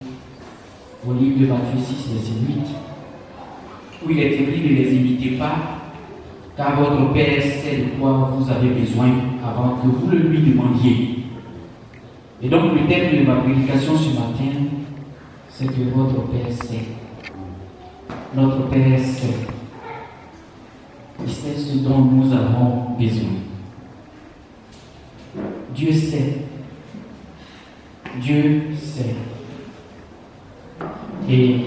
au livre de Matthieu 6, verset 8, où il est écrit: ne les imitez pas, car votre Père sait de quoi vous avez besoin avant que vous le lui demandiez. Et donc le thème de ma prédication ce matin, c'est que votre Père sait. Notre Père sait. Il sait ce dont nous avons besoin. Dieu sait. Dieu sait. Et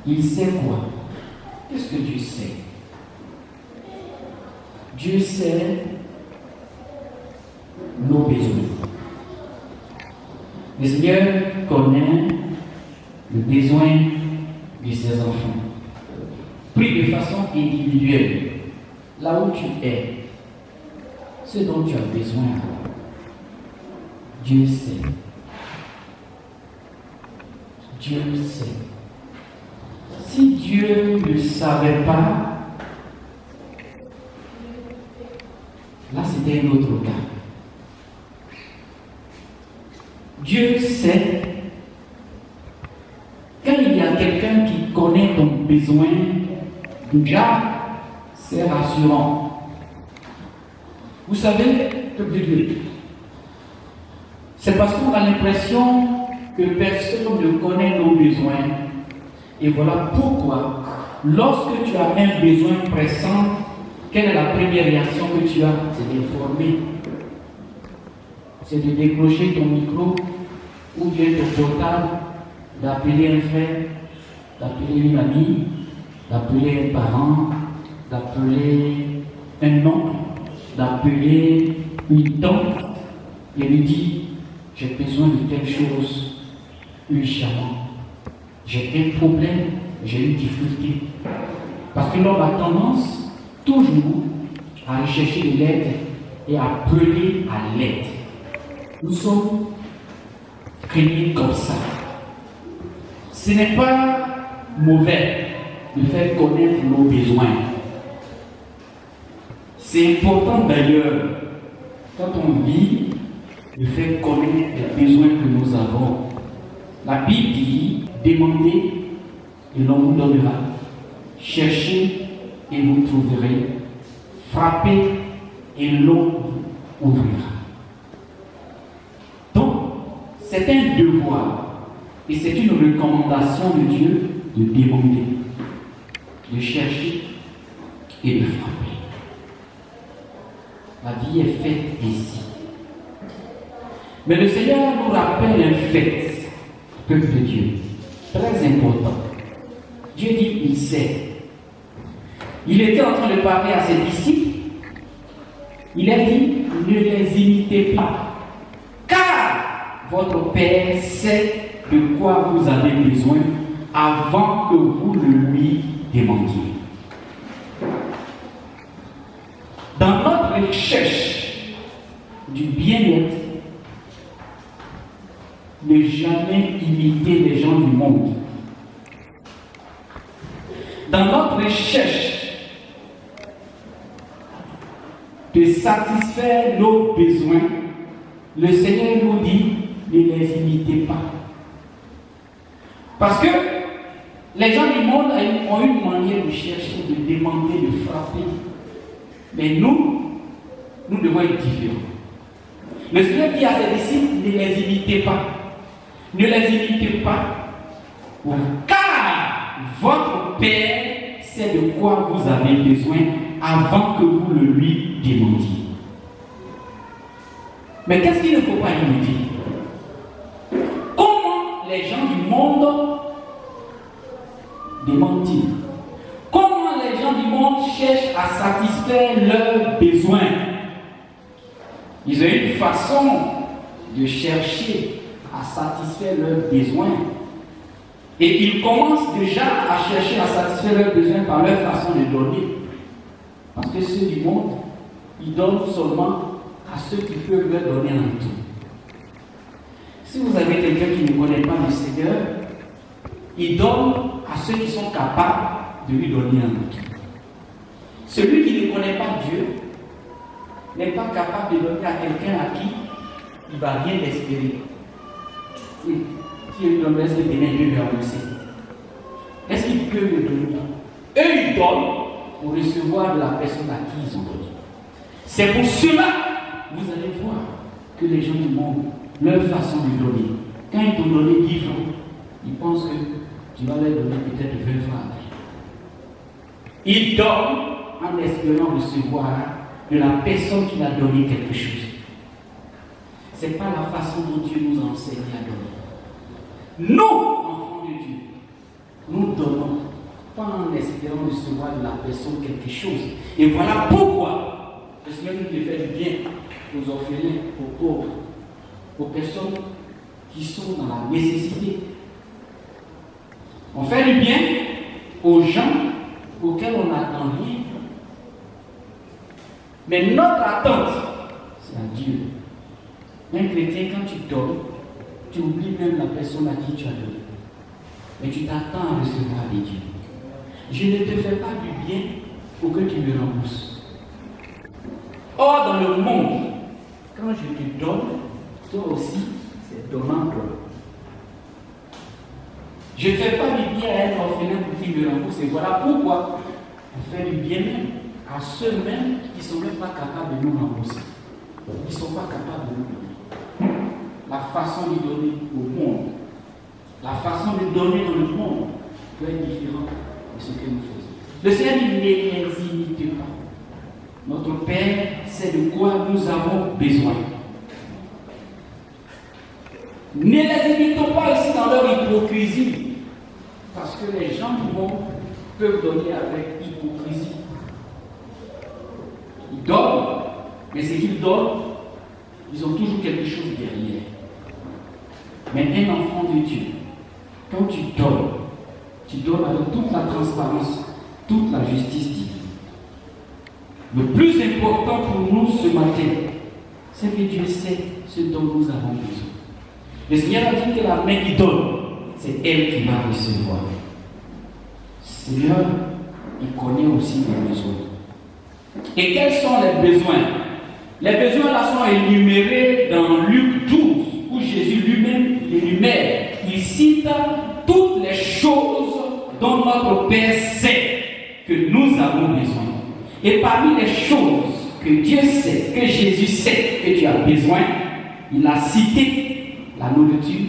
il sait quoi? Qu'est-ce que Dieu sait? Dieu sait nos besoins. Le Seigneur connaît le besoin de ses enfants, pris de façon individuelle, là où tu es, ce dont tu as besoin. Dieu sait. Dieu sait. Si Dieu ne savait pas, là c'était un autre cas. Dieu sait. Quand il y a quelqu'un qui connaît ton besoin, déjà, c'est rassurant. Vous savez, c'est parce qu'on a l'impression que personne ne connaît nos besoins. Et voilà pourquoi, lorsque tu as un besoin pressant, quelle est la première réaction que tu as? C'est d'informer. C'est de décrocher ton micro ou bien ton portable, d'appeler un frère, d'appeler une amie, d'appeler un parent, d'appeler un oncle, d'appeler une tante et lui dire: j'ai besoin de telle chose urgemment. J'ai un problème, j'ai une difficulté. Parce que l'homme a tendance toujours à aller chercher de l'aide et à appeler à l'aide. Nous sommes créés comme ça. Ce n'est pas mauvais de faire connaître nos besoins. C'est important d'ailleurs, quand on vit, de faire connaître les besoins que nous avons. La Bible dit: demandez et l'on vous donnera. Cherchez et vous trouverez. Frappez et l'on vous ouvrira. Donc, c'est un devoir et c'est une recommandation de Dieu de demander, de chercher et de frapper. La vie est faite ici. Mais le Seigneur nous rappelle un fait, peuple de Dieu, très important. Dieu dit: il sait. Il était en train de parler à ses disciples. Il a dit: ne les imitez pas, car votre Père sait de quoi vous avez besoin avant que vous le lui demandiez. Dans notre recherche du bien-être, ne jamais imiter les gens du monde. Dans notre recherche de satisfaire nos besoins, le Seigneur nous dit: ne les imitez pas. Parce que les gens du monde ont une manière de chercher, de demander, de frapper. Mais nous devons être différents. Le Seigneur dit à ses disciples: ne les imitez pas. Ne les imitez pas, car votre Père sait de quoi vous avez besoin avant que vous le lui demandiez. Mais qu'est-ce qu'il ne faut pas imiter? Comment les gens du monde demandent-ils? Comment les gens du monde cherchent à satisfaire leurs besoins? Ils ont une façon de chercher à satisfaire leurs besoins. Et ils commencent déjà à chercher à satisfaire leurs besoins par leur façon de donner. Parce que ceux du monde, ils donnent seulement à ceux qui peuvent leur donner en tout. Si vous avez quelqu'un qui ne connaît pas le Seigneur, il donne à ceux qui sont capables de lui donner en tout. Celui qui ne connaît pas Dieu n'est pas capable de donner à quelqu'un à qui il ne va rien espérer. Oui. Si il donne, est-ce que Bénin peut lui rembourser? Est-ce qu'il peut lui donner? Eux, ils donnent pour recevoir de la personne à qui ils ont donné. C'est pour cela que vous allez voir que les gens du monde, leur façon de donner, quand ils t'ont donné 10 francs, ils pensent que tu vas leur donner peut-être 20 francs après. Ils donnent en espérant recevoir de la personne qui a donné quelque chose. Ce n'est pas la façon dont Dieu nous a enseigné à donner. Nous, enfants de Dieu, nous donnons pas en espérant recevoir de la personne quelque chose. Et voilà pourquoi le Seigneur nous fait du bien aux orphelins, aux pauvres, aux personnes qui sont dans la nécessité. On fait du bien aux gens auxquels on n'attend rien. Mais notre attente, c'est à Dieu. Un chrétien, quand tu donnes, tu oublies même la personne à qui tu as donné. Mais tu t'attends à recevoir des dieux. Je ne te fais pas du bien pour que tu me rembourses. Or, dans le monde, quand je te donne, toi aussi, c'est donnant-toi. Je ne fais pas du bien à un orphelin pour qu'il me rembourse. Et voilà pourquoi on fait du bien même à ceux-mêmes qui ne sont même pas capables de nous rembourser. Ils ne sont pas capables de nous donner. La façon de donner au monde, la façon de donner dans le monde peut être différente de ce que nous faisons. Le Seigneur dit, ne les imitez pas. Notre Père sait de quoi nous avons besoin. Ne les imitons pas aussi dans leur hypocrisie. Parce que les gens du monde peuvent donner avec hypocrisie. Ils donnent, mais ce qu'ils donnent, ils ont toujours quelque chose derrière. Mais un enfant de Dieu, quand tu donnes avec toute la transparence, toute la justice divine. Le plus important pour nous ce matin, c'est que Dieu sait ce dont nous avons besoin. Le Seigneur a dit que la main qui donne, c'est elle qui va recevoir. Le Seigneur, il connaît aussi les besoins. Et quels sont les besoins? Les besoins là sont énumérés dans Luc 12, où Jésus lui-même énumère. Il cite toutes les choses dont notre Père sait que nous avons besoin. Et parmi les choses que Dieu sait, que Jésus sait que tu as besoin, il a cité la nourriture,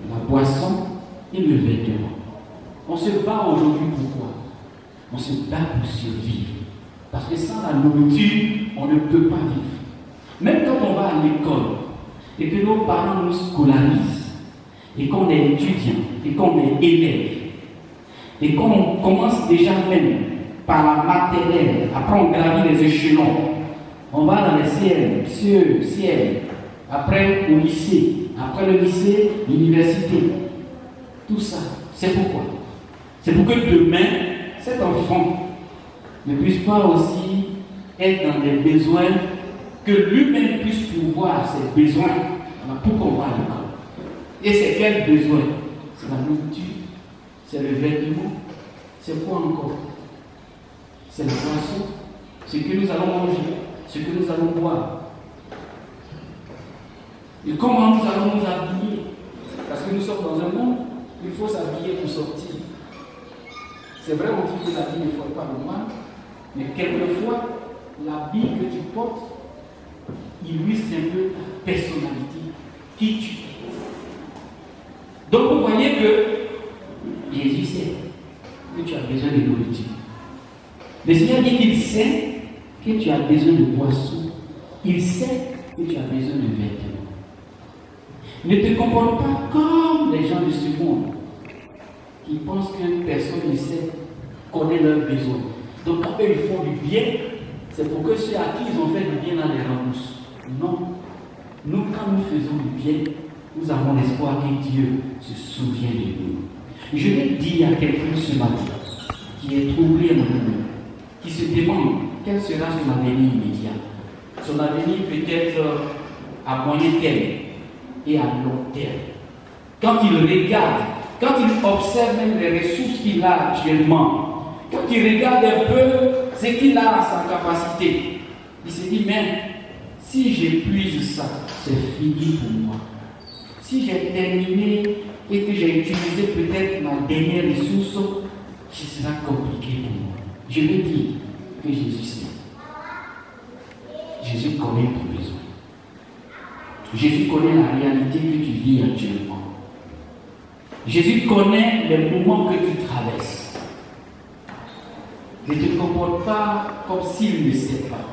la boisson et le vêtement. On se bat aujourd'hui pourquoi? On se bat pour survivre. Parce que sans la nourriture, on ne peut pas vivre. Même quand on va à l'école et que nos parents nous scolarisent, et qu'on est étudiant, et qu'on est élève, et qu'on commence déjà même par la maternelle, après on gravit les échelons, on va dans les CM, CE, CM, après au lycée, après le lycée, l'université. Tout ça, c'est pourquoi? C'est pour que demain, cet enfant ne puisse pas aussi être dans des besoins, que lui-même puisse pouvoir ses besoins. Alors pourquoi on va à l'école? Et c'est quel besoin? C'est la nourriture, c'est le vêtement, c'est quoi encore? C'est la boisson, ce que nous allons manger, ce que nous allons boire. Et comment nous allons nous habiller? Parce que nous sommes dans un monde où il faut s'habiller pour sortir. C'est vrai, on dit que l'habit ne fait pas le mal, mais quelquefois, l'habit que tu portes, il illustre un peu ta personnalité, qui tu es. Donc vous voyez que Jésus sait que tu as besoin de nourriture. Le Seigneur dit qu'il sait que tu as besoin de boisson. Il sait que tu as besoin de vêtements. Ne te comporte pas comme les gens de ce monde qui pensent que personne ne sait, connaît leurs besoins. Donc quand eux ils font du bien, c'est pour que ceux à qui ils ont fait du bien là les remboursent. Non. Nous, quand nous faisons du bien, nous avons l'espoir que Dieu se souvient de nous. Je vais dire à quelqu'un ce matin qui est troublé en lui-même, qui se demande quel sera son avenir immédiat. Son avenir peut-être à moyen terme et à long terme. Quand il regarde, quand il observe même les ressources qu'il a actuellement, quand il regarde un peu ce qu'il a à sa capacité, il se dit, mais si j'épuise ça, c'est fini pour moi. Si j'ai terminé et que j'ai utilisé peut-être ma dernière ressource, ce sera compliqué pour moi. Je veux dire que Jésus sait. Jésus connaît ton besoin. Jésus connaît la réalité que tu vis actuellement. Jésus connaît les moments que tu traverses. Ne te comporte pas comme s'il ne sait pas.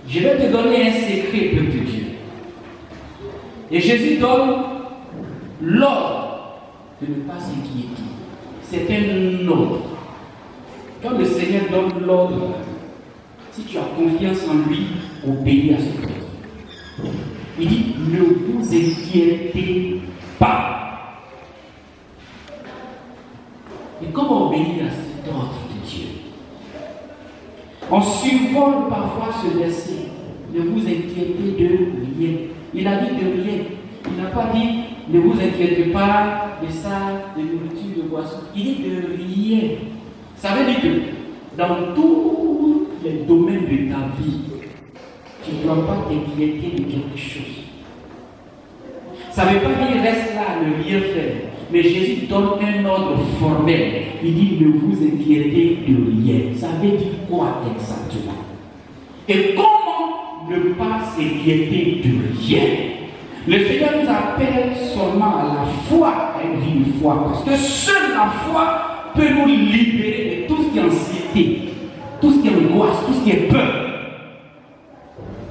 Je vais te donner un secret, peuple de Dieu. Et Jésus donne l'ordre de ne pas s'inquiéter. C'est un ordre. Quand le Seigneur donne l'ordre, si tu as confiance en lui, obéis à ce ordre. Il dit, ne vous inquiétez pas. Et comment obéir à cet ordre de Dieu? On survole parfois ce verset. Ne vous inquiétez de rien. Il a dit de rien. Il n'a pas dit ne vous inquiétez pas de ça, de nourriture, de boisson. Il dit de rien. Ça veut dire que dans tous les domaines de ta vie, tu ne dois pas t'inquiéter de quelque chose. Ça ne veut pas dire reste là, ne rien faire. Mais Jésus donne un ordre formel. Il dit ne vous inquiétez de rien. Ça veut dire quoi exactement? Et comment ne pas s'inquiéter de rien? Le Seigneur nous appelle seulement à la foi, à une vie de foi. Parce que seule la foi peut nous libérer de tout ce qui est anxiété, tout ce qui est angoisse, tout ce qui est peur.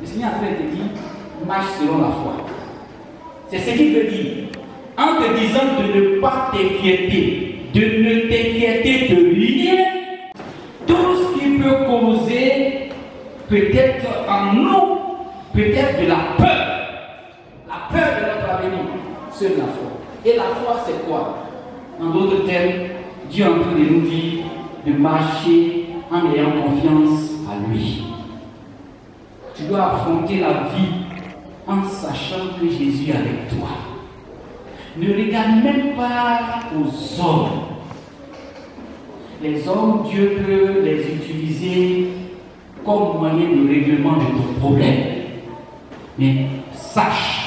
Le Seigneur a fait te dire, marche selon la foi. C'est ce qu'il veut dire. En te disant de ne pas t'inquiéter, de ne t'inquiéter de rien, tout ce qui peut causer peut-être en nous, peut-être de la peur de notre avenir, c'est la foi. Et la foi, c'est quoi? En d'autres termes, Dieu est en train de nous dire de marcher en ayant confiance à lui. Tu dois affronter la vie en sachant que Jésus est avec toi. Ne regarde même pas aux hommes. Les hommes, Dieu peut les utiliser comme moyen de règlement de ton problème. Mais sache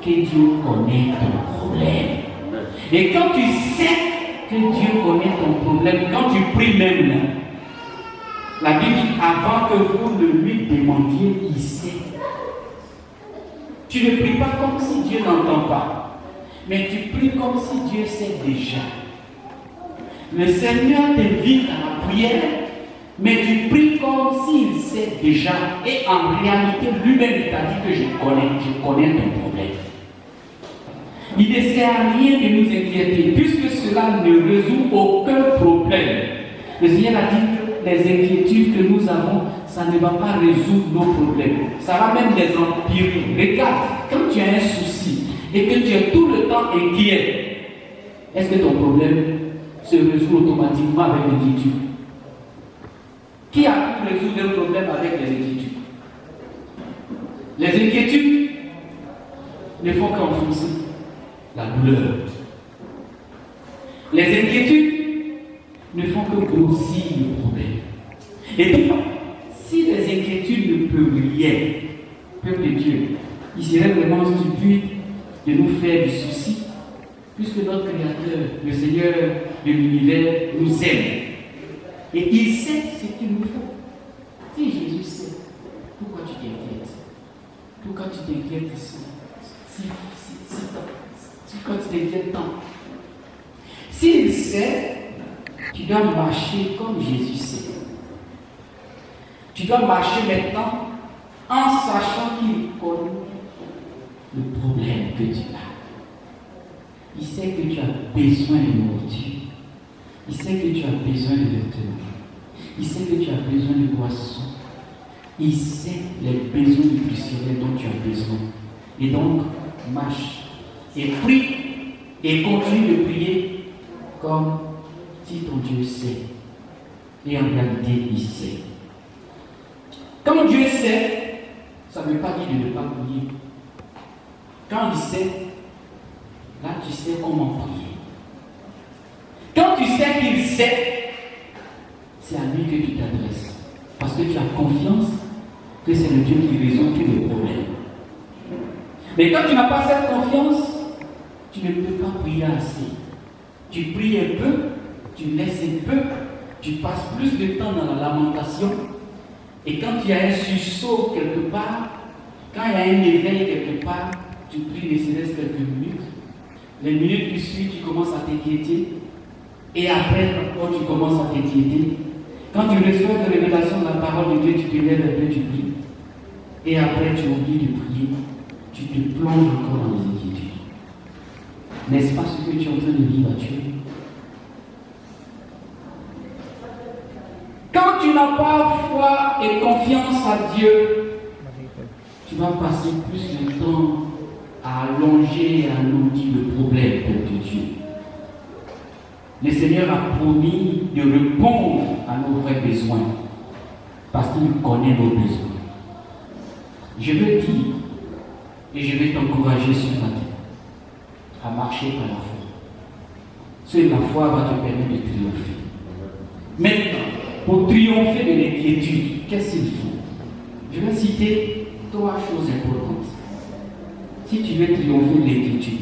que Dieu connaît ton problème. Et quand tu sais que Dieu connaît ton problème, quand tu pries même, la Bible dit avant que vous ne lui demandiez, il sait. Tu ne pries pas comme si Dieu n'entend pas, mais tu pries comme si Dieu sait déjà. Le Seigneur t'invite à la prière, mais tu pries comme s'il sait déjà. Et en réalité, lui-même t'a dit que je connais ton problème. Il ne sert à rien de nous inquiéter, puisque cela ne résout aucun problème. Le Seigneur a dit que les inquiétudes que nous avons, ça ne va pas résoudre nos problèmes. Ça va même les empirer. Regarde, quand tu as un souci et que tu es tout le temps inquiet, est-ce que ton problème se résout automatiquement avec l'inquiétude? Qui a pu résoudre un problème avec les inquiétudes? Les inquiétudes ne font qu'enfoncer la douleur. Les inquiétudes ne font que grossir le problème. Et donc, si les inquiétudes ne peuvent rien, peuple de Dieu, il serait vraiment stupide de nous faire du souci, puisque notre Créateur, le Seigneur de l'univers, nous aime. Et il sait ce qu'il nous faut. Si Jésus sait, pourquoi tu t'inquiètes? Pourquoi tu t'inquiètes ici? Quand tu t'inquiètes tant. S'il sait, tu dois marcher comme Jésus sait. Tu dois marcher maintenant en sachant qu'il connaît le problème que tu as. Il sait que tu as besoin de nourriture. Il sait que tu as besoin de vêtements. Il sait que tu as besoin de boissons. Il sait les besoins nutritionnels dont tu as besoin. Et donc, marche. Et prie. Et continue de prier comme si ton Dieu sait. Et en réalité, il sait. Quand Dieu sait, ça ne veut pas dire de ne pas prier. Quand il sait, là tu sais comment prier. Quand tu sais qu'il sait, c'est à lui que tu t'adresses. Parce que tu as confiance que c'est le Dieu qui résout tous les problèmes. Mais quand tu n'as pas cette confiance, tu ne peux pas prier assez. Tu pries un peu, tu laisses un peu, tu passes plus de temps dans la lamentation. Et quand il y a un sursaut quelque part, quand il y a un éveil quelque part, tu pries ne serait-ce quelques minutes. Les minutes qui suivent, tu commences à t'inquiéter. Et après, quand tu commences à t'inquiéter, quand tu reçois des révélations de la parole de Dieu, tu te lèves un peu, tu pries. Et après, tu oublies de prier. Tu te plonges encore dans les inquiétudes. N'est-ce pas ce que tu es en train de vivre actuellement? Quand tu n'as pas foi et confiance à Dieu, tu vas passer plus de temps à allonger et à alourdir le problème de Dieu. Le Seigneur a promis de répondre à nos vrais besoins parce qu'il connaît nos besoins. Je veux dire et je vais t'encourager ce matin à marcher par la foi. Seule la foi va te permettre de triompher. Maintenant, pour triompher de l'inquiétude, qu'est-ce qu'il faut? Je vais citer 3 choses importantes. Si tu veux triompher de l'inquiétude,